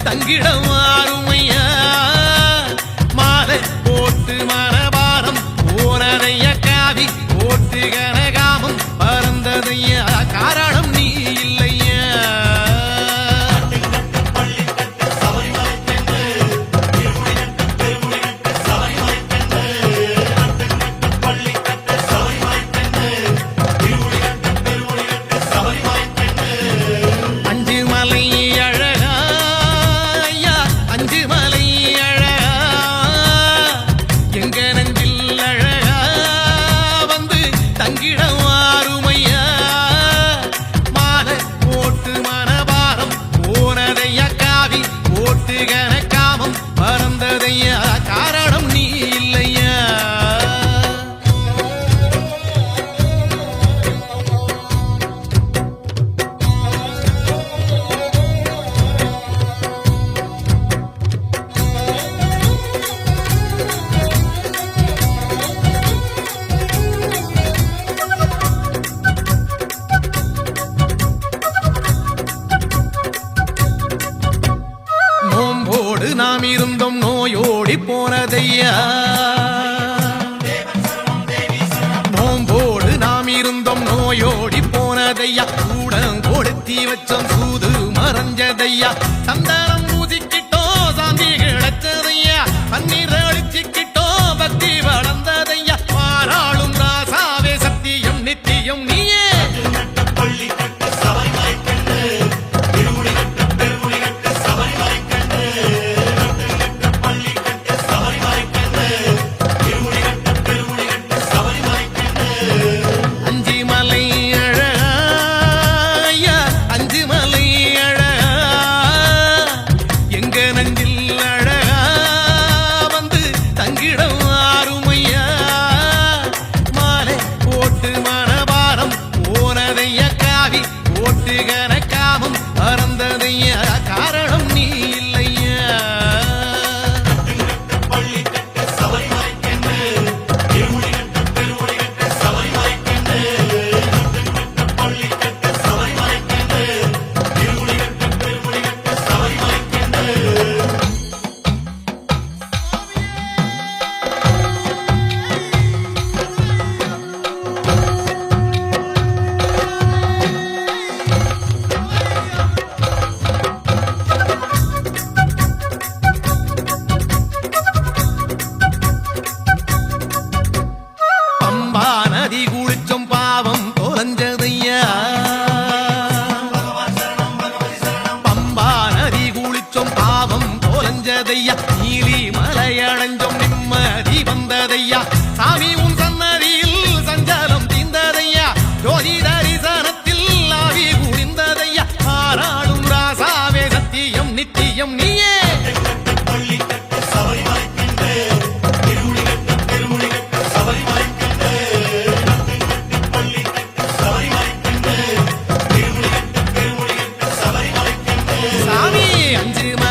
தங்கிடம் ஆறுமையா மாலை போட்டு மனபாரம் போனதைய காவி போட்டு கனகாமம் பறந்ததையா காரணம் நீ இல்லையா காரணம் நீ இல்லையா நோம்போடு நாம் இருந்தோம் நோயோடி போனதையா நோம்போடு நாம் இருந்தோம் நோயோடி போனதையா கூடம் கொடுத்தி வச்சோம் சூது மறைஞ்சதையா சந்தானம் பூசிக்கிட்டோம் சாந்தி கிடைச்சதையா பன்னீர் அழிச்சிக்கிட்டோம் பக்தி வளர்ந்ததையா பாராளும் ராசாவே சத்தியம் நித்தியம் நீயே கனகாமம் பறந்ததையா காரணம் நீ இல்லையா நதி குளிச்சோம் பாவம் தொலைஞ்சதையா பம்பா நதி குளிச்சோம் பாவம் தொலைஞ்சதையா நீலி மலையடைஞ்சோம் நிம்மதி வந்ததையா சாமி உன் சன்னதியில் சஞ்சலம் தீர்ந்ததையா ஜோதி தரிசனத்தில் ஆவி குளிர்ந்ததையா ஆராளும் ராசாவே சத்தியம் நித்தியம் நீயே அஞ்சு